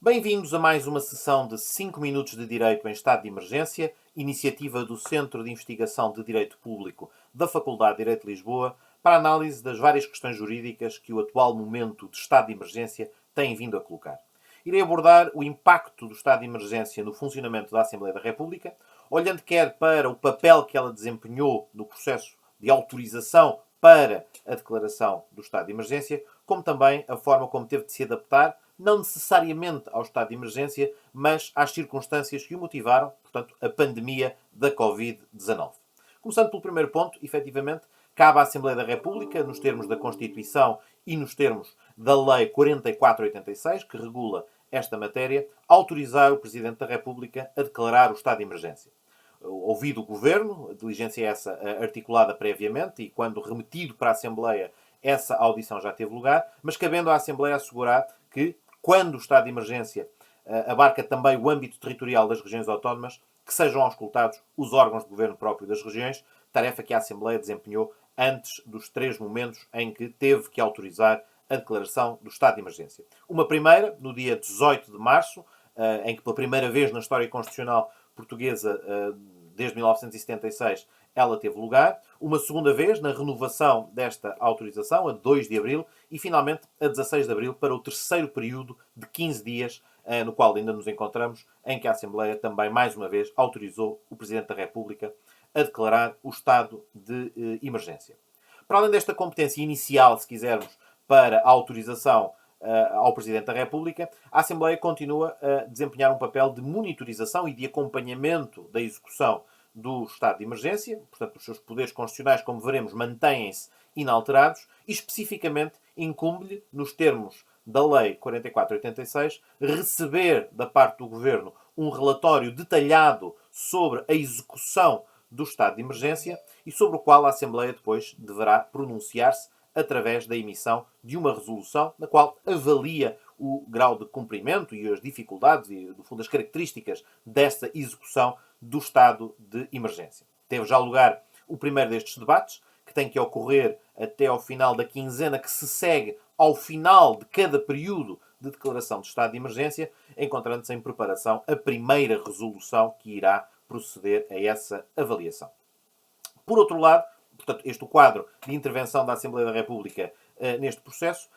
Bem-vindos a mais uma sessão de 5 minutos de Direito em Estado de Emergência, iniciativa do Centro de Investigação de Direito Público da Faculdade de Direito de Lisboa, para análise das várias questões jurídicas que o atual momento de estado de emergência tem vindo a colocar. Irei abordar o impacto do estado de emergência no funcionamento da Assembleia da República, olhando quer para o papel que ela desempenhou no processo de autorização para a declaração do estado de emergência, como também a forma como teve de se adaptar, não necessariamente ao estado de emergência, mas às circunstâncias que o motivaram, portanto, a pandemia da Covid-19. Começando pelo primeiro ponto, efetivamente, cabe à Assembleia da República, nos termos da Constituição e nos termos da Lei 4486, que regula esta matéria, autorizar o Presidente da República a declarar o estado de emergência. Ouvido o Governo, a diligência é essa articulada previamente e quando remetido para a Assembleia, essa audição já teve lugar, mas cabendo à Assembleia assegurar que, quando o estado de emergência abarca também o âmbito territorial das regiões autónomas, que sejam auscultados os órgãos de governo próprio das regiões, tarefa que a Assembleia desempenhou antes dos 3 momentos em que teve que autorizar a declaração do estado de emergência. Uma primeira, no dia 18 de março, em que pela primeira vez na história constitucional portuguesa, desde 1976, ela teve lugar. Uma segunda vez, na renovação desta autorização, a 2 de abril, e finalmente a 16 de abril, para o terceiro período de 15 dias, no qual ainda nos encontramos, em que a Assembleia também, mais uma vez, autorizou o Presidente da República a declarar o estado de emergência. Para além desta competência inicial, se quisermos, para a autorização ao Presidente da República, a Assembleia continua a desempenhar um papel de monitorização e de acompanhamento da execução do estado de emergência. Portanto, os seus poderes constitucionais, como veremos, mantêm-se inalterados e, especificamente, incumbe-lhe, nos termos da Lei 4486, receber da parte do Governo um relatório detalhado sobre a execução do estado de emergência e sobre o qual a Assembleia depois deverá pronunciar-se através da emissão de uma resolução na qual avalia o grau de cumprimento e as dificuldades e, no fundo, as características dessa execução do estado de emergência. Teve já lugar o primeiro destes debates, que tem que ocorrer até ao final da quinzena que se segue ao final de cada período de declaração de estado de emergência, encontrando-se em preparação a primeira resolução que irá proceder a essa avaliação. Por outro lado, portanto, este é o quadro de intervenção da Assembleia da República neste processo,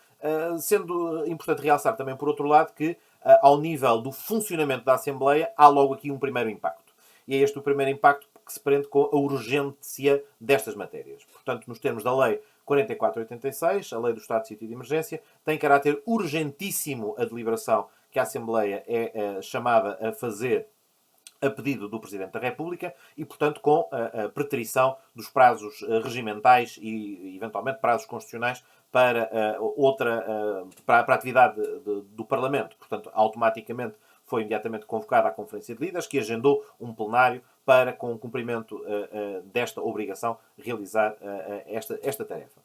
sendo importante realçar também, por outro lado, que ao nível do funcionamento da Assembleia há logo aqui um primeiro impacto. E é este o primeiro impacto que se prende com a urgência destas matérias. Portanto, nos termos da Lei 4486, a Lei do Estado de Sítio e de Emergência, tem caráter urgentíssimo a deliberação que a Assembleia é chamada a fazer a pedido do Presidente da República e, portanto, com a preterição dos prazos regimentais e, eventualmente, prazos constitucionais para para a atividade do Parlamento. Portanto, automaticamente foi imediatamente convocada a Conferência de Líderes, que agendou um plenário para, com o cumprimento desta obrigação, realizar esta tarefa.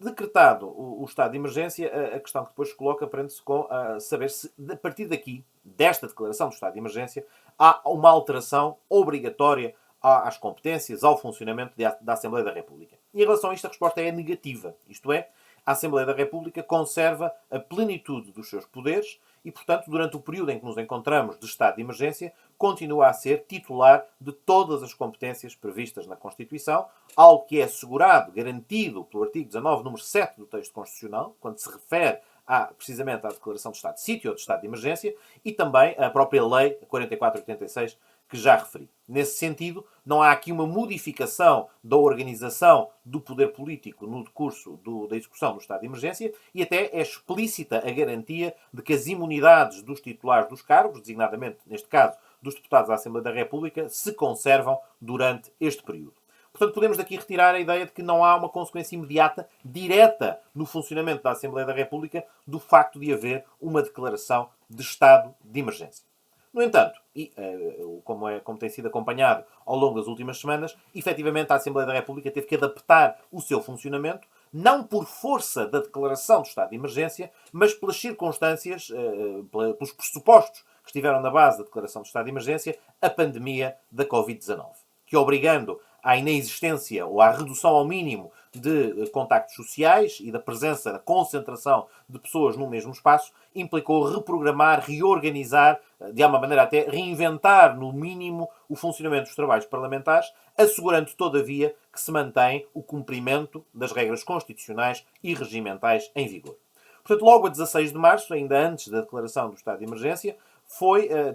Decretado o estado de emergência, a questão que depois se coloca prende-se com saber se, a partir daqui, desta declaração do estado de emergência, há uma alteração obrigatória às competências, ao funcionamento da Assembleia da República. E em relação a isto, a resposta é negativa. Isto é, a Assembleia da República conserva a plenitude dos seus poderes e, portanto, durante o período em que nos encontramos de estado de emergência, continua a ser titular de todas as competências previstas na Constituição, algo que é assegurado, garantido pelo artigo 19, número 7 do texto constitucional, quando se refere precisamente à declaração de estado de sítio ou de estado de emergência, e também a própria Lei 4486, que já referi. Nesse sentido, não há aqui uma modificação da organização do poder político no decurso da execução do estado de emergência e até é explícita a garantia de que as imunidades dos titulares dos cargos, designadamente, neste caso, dos deputados da Assembleia da República, se conservam durante este período. Portanto, podemos daqui retirar a ideia de que não há uma consequência imediata, direta, no funcionamento da Assembleia da República, do facto de haver uma declaração de estado de emergência. No entanto, e como tem sido acompanhado ao longo das últimas semanas, efetivamente a Assembleia da República teve que adaptar o seu funcionamento, não por força da declaração do estado de emergência, mas pelas circunstâncias, pelos pressupostos que estiveram na base da declaração do estado de emergência, a pandemia da Covid-19, que obrigando à inexistência ou à redução ao mínimo de contactos sociais e da presença, da concentração de pessoas no mesmo espaço, implicou reprogramar, reorganizar, de alguma maneira até reinventar, no mínimo, o funcionamento dos trabalhos parlamentares, assegurando, todavia, que se mantém o cumprimento das regras constitucionais e regimentais em vigor. Portanto, logo a 16 de março, ainda antes da declaração do estado de emergência,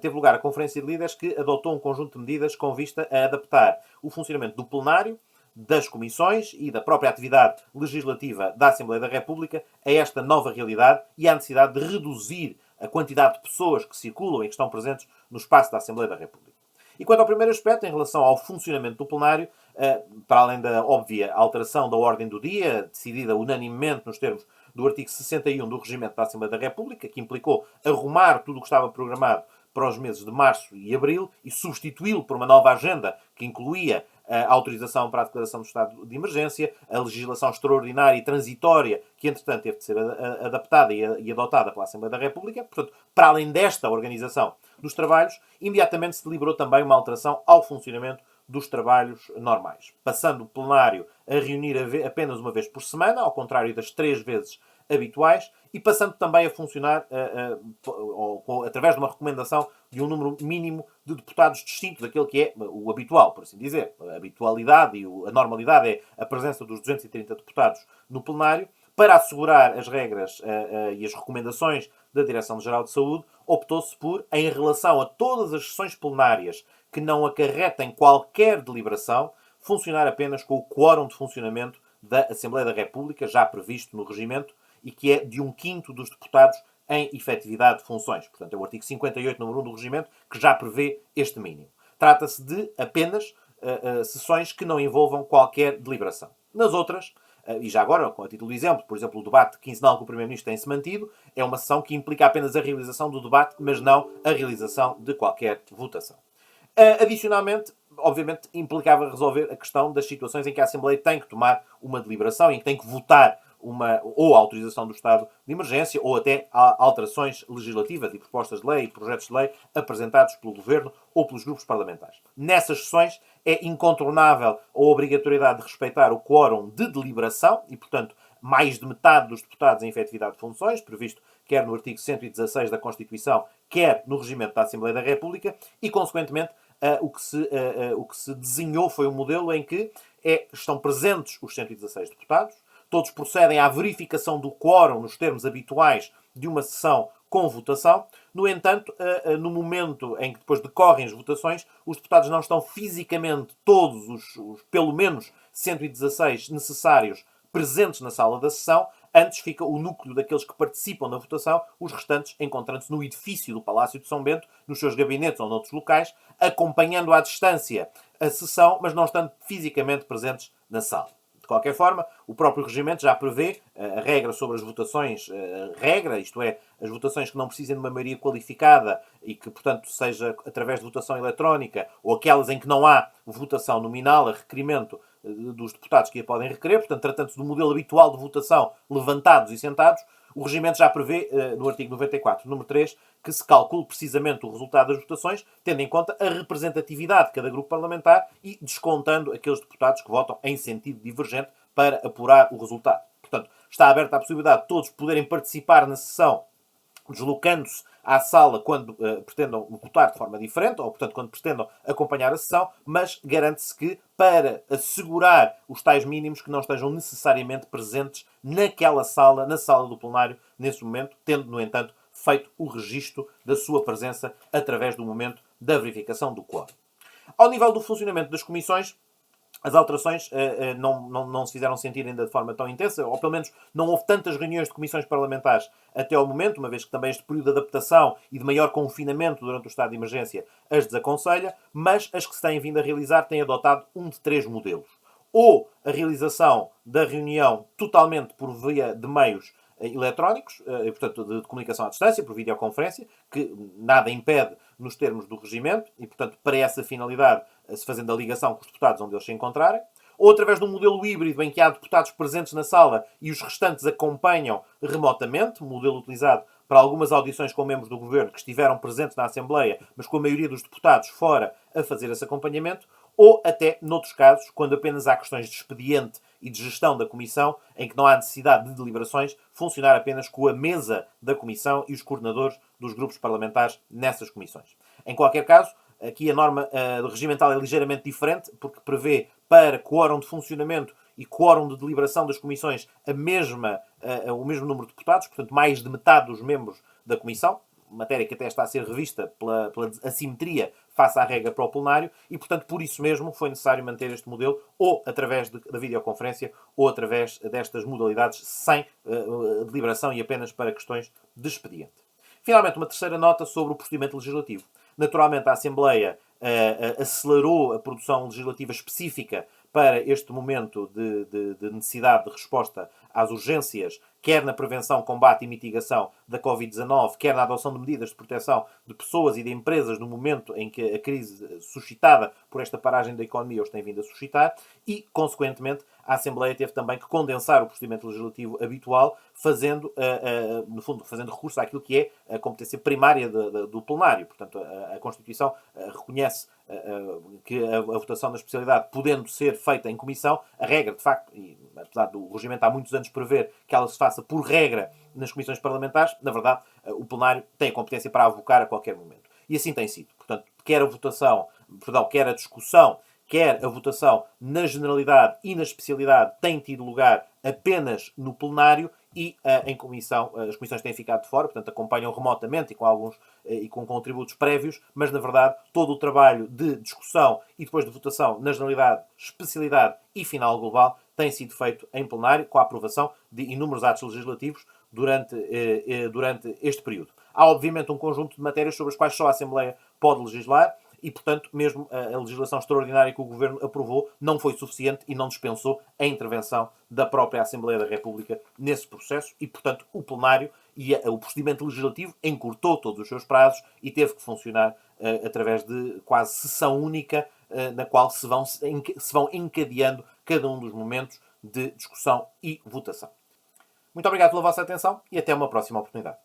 teve lugar a Conferência de Líderes que adotou um conjunto de medidas com vista a adaptar o funcionamento do plenário, das comissões e da própria atividade legislativa da Assembleia da República a esta nova realidade e à necessidade de reduzir a quantidade de pessoas que circulam e que estão presentes no espaço da Assembleia da República. E quanto ao primeiro aspecto, em relação ao funcionamento do plenário, para além da óbvia alteração da ordem do dia, decidida unanimemente nos termos do artigo 61 do Regimento da Assembleia da República, que implicou arrumar tudo o que estava programado para os meses de março e abril e substituí-lo por uma nova agenda que incluía a autorização para a declaração do estado de emergência, a legislação extraordinária e transitória, que entretanto teve de ser adaptada e adotada pela Assembleia da República. Portanto, para além desta organização dos trabalhos, imediatamente se deliberou também uma alteração ao funcionamento dos trabalhos normais, passando o plenário a reunir apenas uma vez por semana, ao contrário das 3 vezes habituais, e passando também a funcionar através de uma recomendação de um número mínimo de deputados distinto daquele que é o habitual, por assim dizer. A habitualidade e a normalidade é a presença dos 230 deputados no plenário. Para assegurar as regras e as recomendações da Direção-Geral de Saúde, optou-se por, em relação a todas as sessões plenárias que não acarretem qualquer deliberação, funcionar apenas com o quórum de funcionamento da Assembleia da República, já previsto no regimento, e que é de 1/5 dos deputados em efetividade de funções. Portanto, é o artigo 58, número 1 do regimento, que já prevê este mínimo. Trata-se de apenas sessões que não envolvam qualquer deliberação. Nas outras, e já agora, com a título de exemplo, por exemplo, o debate quinzenal que o Primeiro-Ministro tem-se mantido, é uma sessão que implica apenas a realização do debate, mas não a realização de qualquer votação. Adicionalmente, obviamente, implicava resolver a questão das situações em que a Assembleia tem que tomar uma deliberação, em que tem que votar ou a autorização do estado de emergência, ou até alterações legislativas e propostas de lei e projetos de lei apresentados pelo Governo ou pelos grupos parlamentares. Nessas sessões é incontornável a obrigatoriedade de respeitar o quórum de deliberação e, portanto, mais de metade dos deputados em efetividade de funções, previsto quer no artigo 116 da Constituição, quer no regimento da Assembleia da República, e, consequentemente, o que se desenhou foi um modelo em que estão presentes os 116 deputados, todos procedem à verificação do quórum nos termos habituais de uma sessão com votação. No entanto, no momento em que depois decorrem as votações, os deputados não estão fisicamente todos os pelo menos 116 necessários presentes na sala da sessão. Antes fica o núcleo daqueles que participam na votação, os restantes encontrando-se no edifício do Palácio de São Bento, nos seus gabinetes ou noutros locais, acompanhando à distância a sessão, mas não estando fisicamente presentes na sala. De qualquer forma, o próprio regimento já prevê a regra sobre as votações, isto é, as votações que não precisem de uma maioria qualificada e que, portanto, seja através de votação eletrónica, ou aquelas em que não há votação nominal, a requerimento dos deputados que a podem requerer, portanto, tratando-se do modelo habitual de votação levantados e sentados, o regimento já prevê, no artigo 94, número 3, que se calcule precisamente o resultado das votações, tendo em conta a representatividade de cada grupo parlamentar e descontando aqueles deputados que votam em sentido divergente para apurar o resultado. Portanto, está aberta a possibilidade de todos poderem participar na sessão, deslocando-se à sala quando pretendam votar de forma diferente, ou, portanto, quando pretendam acompanhar a sessão, mas garante-se que, para assegurar os tais mínimos, que não estejam necessariamente presentes naquela sala, na sala do plenário, nesse momento, tendo, no entanto, feito o registro da sua presença através do momento da verificação do quórum. Ao nível do funcionamento das comissões, as alterações não se fizeram sentir ainda de forma tão intensa, ou pelo menos não houve tantas reuniões de comissões parlamentares até ao momento, uma vez que também este período de adaptação e de maior confinamento durante o estado de emergência as desaconselha, mas as que se têm vindo a realizar têm adotado um de 3 modelos. Ou a realização da reunião totalmente por via de meios eletrónicos, e, portanto, de comunicação à distância, por videoconferência, que nada impede nos termos do regimento, e, portanto, para essa finalidade, se fazendo a ligação com os deputados onde eles se encontrarem, ou através de um modelo híbrido em que há deputados presentes na sala e os restantes acompanham remotamente, um modelo utilizado para algumas audições com membros do Governo que estiveram presentes na Assembleia, mas com a maioria dos deputados fora a fazer esse acompanhamento, ou até, noutros casos, quando apenas há questões de expediente e de gestão da Comissão, em que não há necessidade de deliberações, funcionar apenas com a mesa da Comissão e os coordenadores dos grupos parlamentares nessas comissões. Em qualquer caso, aqui a norma regimental é ligeiramente diferente, porque prevê para quórum de funcionamento e quórum de deliberação das comissões o mesmo número de deputados, portanto mais de metade dos membros da Comissão, matéria que até está a ser revista pela assimetria face à regra para o plenário, e, portanto, por isso mesmo foi necessário manter este modelo, ou através da videoconferência, ou através destas modalidades sem deliberação e apenas para questões de expediente. Finalmente, uma terceira nota sobre o procedimento legislativo. Naturalmente, a Assembleia acelerou a produção legislativa específica para este momento de necessidade de resposta às urgências, quer na prevenção, combate e mitigação da Covid-19, quer na adoção de medidas de proteção de pessoas e de empresas no momento em que a crise suscitada por esta paragem da economia os tem vindo a suscitar e, consequentemente, a Assembleia teve também que condensar o procedimento legislativo habitual, no fundo, fazendo recurso àquilo que é a competência primária do plenário. Portanto, a Constituição reconhece que a votação na especialidade, podendo ser feita em comissão, a regra, de facto, e apesar do regimento há muitos anos prever que ela se faça por regra nas comissões parlamentares, na verdade, o plenário tem a competência para avocar a qualquer momento. E assim tem sido. Portanto, quer a discussão, quer a votação na generalidade e na especialidade tem tido lugar apenas no plenário e em comissão, as comissões têm ficado de fora, portanto acompanham remotamente e com contributos prévios, mas na verdade todo o trabalho de discussão e depois de votação na generalidade, especialidade e final global tem sido feito em plenário com a aprovação de inúmeros atos legislativos durante este período. Há obviamente um conjunto de matérias sobre as quais só a Assembleia pode legislar, e, portanto, mesmo a legislação extraordinária que o Governo aprovou não foi suficiente e não dispensou a intervenção da própria Assembleia da República nesse processo e, portanto, o plenário e o procedimento legislativo encurtou todos os seus prazos e teve que funcionar através de quase sessão única na qual se vão encadeando cada um dos momentos de discussão e votação. Muito obrigado pela vossa atenção e até uma próxima oportunidade.